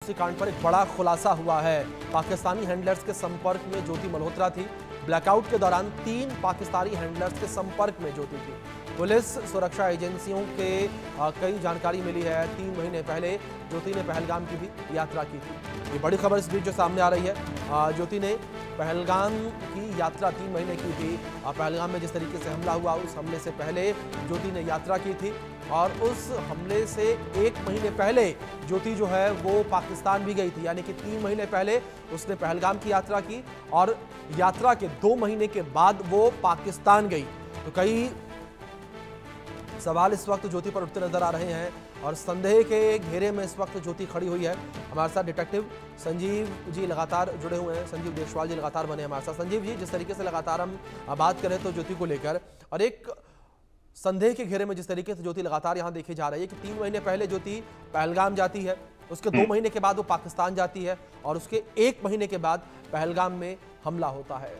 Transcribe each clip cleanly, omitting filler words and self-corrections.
इसी कांड पर एक बड़ा खुलासा हुआ है। पाकिस्तानी हैंडलर्स के संपर्क में ज्योति मल्होत्रा थी। ब्लैकआउट के दौरान 3 पाकिस्तानी हैंडलर्स के संपर्क में ज्योति थी। पुलिस सुरक्षा एजेंसियों के कई जानकारी मिली है। 3 महीने पहले ज्योति ने पहलगाम की भी यात्रा की थी। ये बड़ी खबर इस बीच जो सामने आ रही है। ज्योति ने पहलगाम की यात्रा 3 महीने की थी। पहलगाम में जिस तरीके से हमला हुआ, उस हमले से पहले ज्योति ने यात्रा की थी और उस हमले से 1 महीने पहले ज्योति जो है वो पाकिस्तान भी गई थी। यानी कि 3 महीने पहले उसने पहलगाम की यात्रा की और यात्रा के 2 महीने के बाद वो पाकिस्तान गई। तो कई सवाल इस वक्त ज्योति पर उठते नजर आ रहे हैं और संदेह के घेरे में इस वक्त ज्योति खड़ी हुई है। हमारे साथ डिटेक्टिव संजीव जी लगातार जुड़े हुए हैं। संजीव देशवाल जी लगातार बने हमारे साथ। संजीव जी, जिस तरीके से लगातार हम बात करें तो ज्योति को लेकर और एक संदेह के घेरे में जिस तरीके से ज्योति लगातार यहां देखी जा रही है कि 3 महीने पहले ज्योति पहलगाम जाती है, उसके 2 महीने के बाद वो पाकिस्तान जाती है और उसके 1 महीने के बाद पहलगाम में हमला होता है।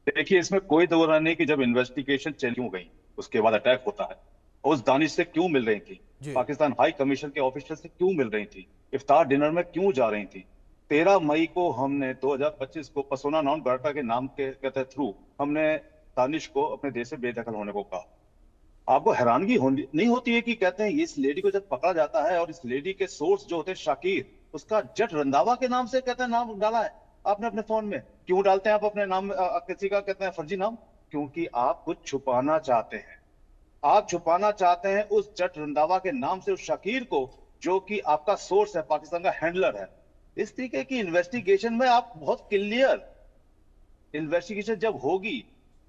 देखिए, इसमें कोई दो राय नहीं कि जब इन्वेस्टिगेशन चल क्यों गई, उसके बाद अटैक होता है। उस दानिश से क्यों मिल रही थी, पाकिस्तान हाई कमीशन के ऑफिसर से क्यों मिल रही थी, इफ्तार डिनर में क्यों जा रही थी। 13 मई को हमने 2025 को पर्सोना नॉन ग्राटा के नाम के थ्रू हमने दानिश को अपने देश से बेदखल होने को कहा। आपको हैरानगी नहीं होती है कि कहते हैं इस लेडी को जब पकड़ा जाता है और इस लेडी के सोर्स जो होते हैं शाकिर, उसका जट रंधावा के नाम से कहते हैं नाम डाला है आपने अपने फोन में। क्यों डालते हैं आप अपने नाम किसी का कहते हैं फर्जी नाम? क्योंकि आप कुछ छुपाना चाहते हैं। आप छुपाना चाहते हैं उस जट रंधावा के नाम से उस शाकिर को, जो कि आपका सोर्स है, पाकिस्तान का हैंडलर है। इस तरीके की इन्वेस्टिगेशन में आप बहुत क्लियर इन्वेस्टिगेशन जब होगी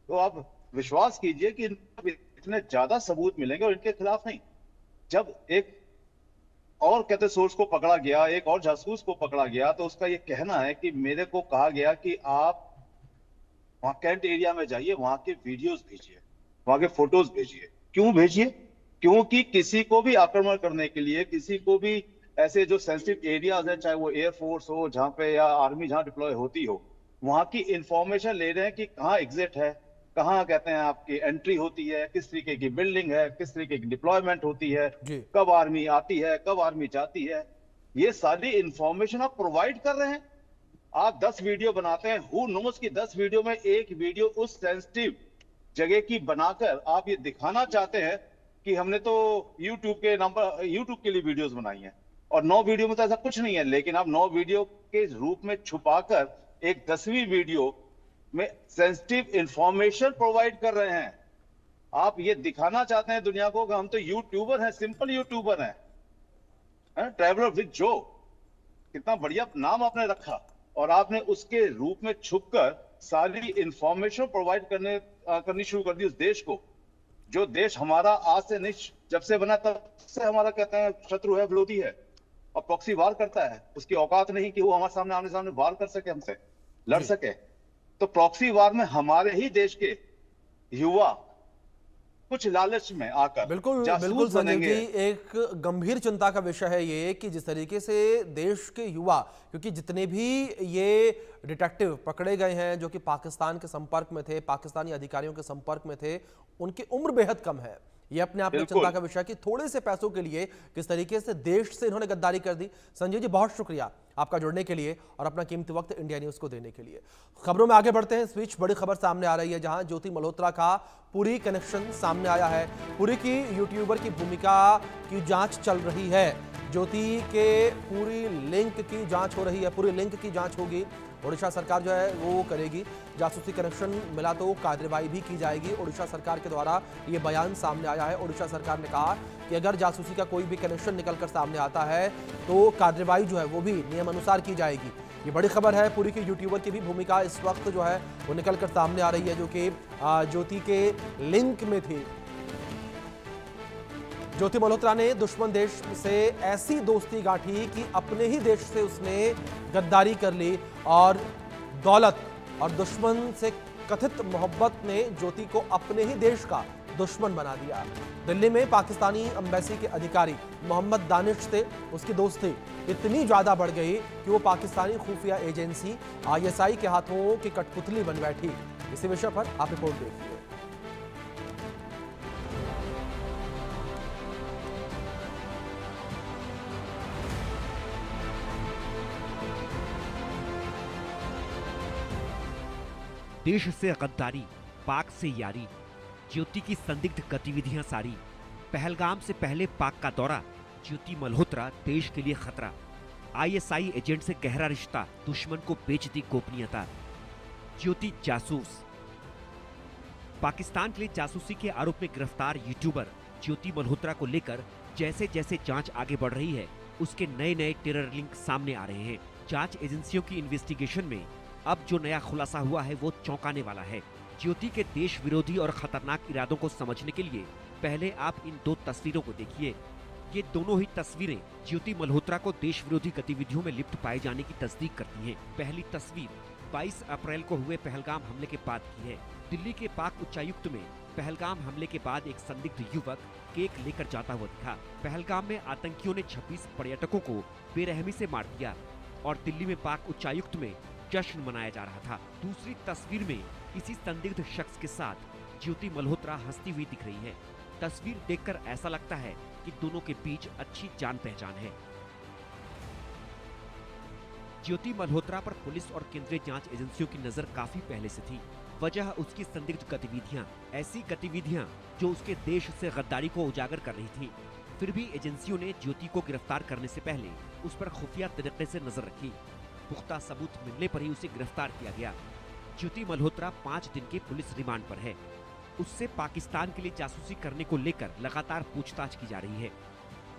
तो आप विश्वास कीजिए कि इतने ज्यादा सबूत मिलेंगे और इनके खिलाफ नहीं। जब एक और कहते सोर्स को पकड़ा गया, एक और जासूस को पकड़ा गया, तो उसका ये कहना है कि मेरे को कहा गया कि आप वहां कैंट एरिया में जाइए, वहां के वीडियोस भेजिए, वहां के फोटोज भेजिए। क्यों भेजिए? क्योंकि किसी को भी आक्रमण करने के लिए, किसी को भी ऐसे जो सेंसिटिव एरियाज है, चाहे वो एयरफोर्स हो जहां पे या आर्मी जहां डिप्लॉय होती हो, वहां की इंफॉर्मेशन ले रहे हैं कि कहाँ एग्जिट है, कहाँ कहते हैं आपकी एंट्री होती है, किस तरीके की बिल्डिंग है, किस तरीके की डिप्लॉयमेंट होती है, कब आर्मी आती है, कब आर्मी जाती है। ये सारी इंफॉर्मेशन आप प्रोवाइड कर रहे हैं। आप 10 वीडियो बनाते हैं, हु नोस कि 10 वीडियो में एक वीडियो उस सेंसिटिव जगह की बनाकर आप ये दिखाना चाहते हैं कि हमने तो यूट्यूब के लिए वीडियोस बनाई हैं और 9 वीडियो में तो ऐसा कुछ नहीं है। लेकिन आप 9 वीडियो के रूप में छुपाकर एक 10वीं वीडियो में सेंसिटिव इंफॉर्मेशन प्रोवाइड कर रहे हैं। आप ये दिखाना चाहते हैं दुनिया को कि हम तो यूट्यूबर हैं, सिंपल यूट्यूबर हैं, ट्रैवलर विद जो। कितना बढ़िया नाम आपने रखा और आपने उसके रूप में छुपकर सारी इंफॉर्मेशन प्रोवाइड करनी शुरू कर दी उस देश को, जो देश हमारा आज से नहीं, जब से बना तब से हमारा कहते हैं शत्रु है, विरोधी है और प्रॉक्सी वार करता है। उसकी औकात नहीं कि वो हमारे सामने आमने सामने वार कर सके, हमसे लड़ सके। तो प्रॉक्सी वार में हमारे ही देश के युवा कुछ लालच में आकर बिल्कुल संजीव जी, एक गंभीर चिंता का विषय है ये कि जिस तरीके से देश के युवा, क्योंकि जितने भी ये डिटेक्टिव पकड़े गए हैं जो कि पाकिस्तान के संपर्क में थे, पाकिस्तानी अधिकारियों के संपर्क में थे, उनकी उम्र बेहद कम है। ये अपने आप में चिंता का विषय कि थोड़े से पैसों के लिए किस तरीके से देश से इन्होंने गद्दारी कर दी। संजीव जी, बहुत शुक्रिया आपका जुड़ने के लिए और अपना कीमती वक्त इंडिया न्यूज को देने के लिए। खबरों में आगे बढ़ते हैं। इस बीच बड़ी खबर सामने आ रही है जहां ज्योति मल्होत्रा का पुरी कनेक्शन सामने आया है। पुरी की यूट्यूबर की भूमिका की जांच चल रही है। ज्योति के पूरी लिंक की जांच हो रही है, पूरी लिंक की जांच होगी। ओडिशा सरकार जो है वो करेगी। जासूसी कनेक्शन मिला तो कार्रवाई भी की जाएगी। ओडिशा सरकार के द्वारा ये बयान सामने आया है। ओडिशा सरकार ने कहा कि अगर जासूसी का कोई भी कनेक्शन निकलकर सामने आता है तो कार्रवाई जो है वो भी नियमानुसार की जाएगी। ये बड़ी खबर है। पूरी की यूट्यूबर की भी भूमिका इस वक्त जो है वो निकलकर सामने आ रही है, जो कि ज्योति के लिंक में थी। ज्योति मल्होत्रा ने दुश्मन देश से ऐसी दोस्ती गांठी कि अपने ही देश से उसने गद्दारी कर ली और दौलत और दुश्मन से कथित मोहब्बत ने ज्योति को अपने ही देश का दुश्मन बना दिया। दिल्ली में पाकिस्तानी एम्बेसी के अधिकारी मोहम्मद दानिश थे, उसकी दोस्ती इतनी ज्यादा बढ़ गई कि वो पाकिस्तानी खुफिया एजेंसी ISI के हाथों की कठपुतली बन बैठी। इसी विषय पर आप रिपोर्ट देखिए। देश से गद्दारी, पाक से यारी, ज्योति की संदिग्ध गतिविधियां सारी, पहलगाम से पहले पाक का दौरा, ज्योति मल्होत्रा देश के लिए खतरा, आईएसआई एजेंट से गहरा रिश्ता, दुश्मन को बेच दी गोपनीयता, ज्योति जासूस। पाकिस्तान के लिए जासूसी के आरोप में गिरफ्तार यूट्यूबर ज्योति मल्होत्रा को लेकर जैसे जैसे जांच आगे बढ़ रही है, उसके नए नए टेरर लिंक सामने आ रहे हैं। जांच एजेंसियों की इन्वेस्टिगेशन में अब जो नया खुलासा हुआ है वो चौंकाने वाला है। ज्योति के देश विरोधी और खतरनाक इरादों को समझने के लिए पहले आप इन दो तस्वीरों को देखिए। ये दोनों ही तस्वीरें ज्योति मल्होत्रा को देश विरोधी गतिविधियों में लिप्त पाए जाने की तस्दीक करती हैं। पहली तस्वीर 22 अप्रैल को हुए पहलगाम हमले के बाद की है। दिल्ली के पाक उच्चायुक्त में पहलगाम हमले के बाद एक संदिग्ध युवक केक लेकर जाता हुआ दिखा। पहलगाम में आतंकियों ने 26 पर्यटकों को बेरहमी से मार दिया और दिल्ली में पाक उच्चायुक्त में जश्न मनाया जा रहा था। दूसरी तस्वीर में इसी संदिग्ध शख्स के साथ ज्योति मल्होत्रा हंसती हुई दिख रही है। तस्वीर देखकर ऐसा लगता है कि दोनों के बीच अच्छी जान पहचान है। ज्योति मल्होत्रा पर पुलिस और केंद्रीय जांच एजेंसियों की नजर काफी पहले से थी। वजह उसकी संदिग्ध गतिविधियां, ऐसी गतिविधियां जो उसके देश से गद्दारी को उजागर कर रही थी। फिर भी एजेंसियों ने ज्योति को गिरफ्तार करने से पहले उस पर खुफिया तरीके से नजर रखी। पुख्ता सबूत मिलने पर ही उसे गिरफ्तार किया गया। ज्योति मल्होत्रा 5 दिन के पुलिस रिमांड पर है। उससे पाकिस्तान के लिए जासूसी करने को लेकर लगातार पूछताछ की जा रही है,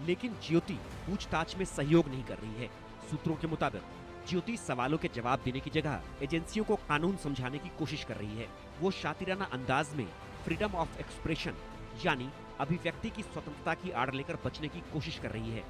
लेकिन ज्योति पूछताछ में सहयोग नहीं कर रही है। सूत्रों के मुताबिक ज्योति सवालों के जवाब देने की जगह एजेंसियों को कानून समझाने की कोशिश कर रही है। वो शातिराना अंदाज में फ्रीडम ऑफ एक्सप्रेशन यानी अभिव्यक्ति की स्वतंत्रता की आड़ लेकर बचने की कोशिश कर रही है।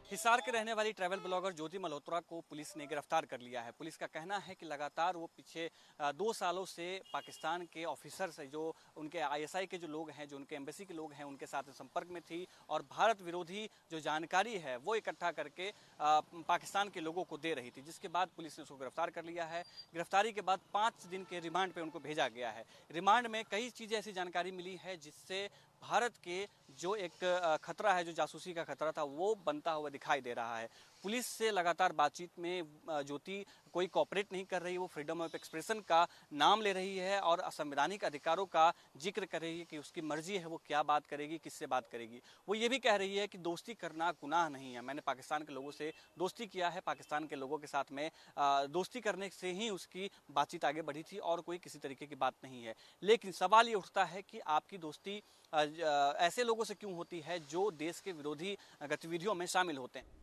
हिसार के रहने वाली ट्रैवल ब्लॉगर ज्योति मल्होत्रा को पुलिस ने गिरफ्तार कर लिया है। पुलिस का कहना है कि लगातार वो पीछे 2 सालों से पाकिस्तान के ऑफिसर्स जो उनके आईएसआई के जो लोग हैं, जो उनके एम्बेसी के लोग हैं, उनके साथ संपर्क में थी और भारत विरोधी जो जानकारी है वो इकट्ठा करके पाकिस्तान के लोगों को दे रही थी, जिसके बाद पुलिस ने उसको गिरफ्तार कर लिया है। गिरफ्तारी के बाद 5 दिन के रिमांड पे उनको भेजा गया है। रिमांड में कई चीज़ें ऐसी जानकारी मिली है जिससे भारत के जो एक खतरा है, जो जासूसी का खतरा था, वो बनता हुआ दिखाई दे रहा है। पुलिस से लगातार बातचीत में ज्योति कोई कोऑपरेट नहीं कर रही। वो फ्रीडम ऑफ एक्सप्रेशन का नाम ले रही है और असंवैधानिक अधिकारों का जिक्र कर रही है कि उसकी मर्जी है वो क्या बात करेगी, किससे बात करेगी। वो ये भी कह रही है कि दोस्ती करना गुनाह नहीं है। मैंने पाकिस्तान के लोगों से दोस्ती किया है, पाकिस्तान के लोगों के साथ में दोस्ती करने से ही उसकी बातचीत आगे बढ़ी थी और कोई किसी तरीके की बात नहीं है। लेकिन सवाल ये उठता है कि आपकी दोस्ती ऐसे लोगों से क्यों होती है जो देश के विरोधी गतिविधियों में शामिल होते हैं।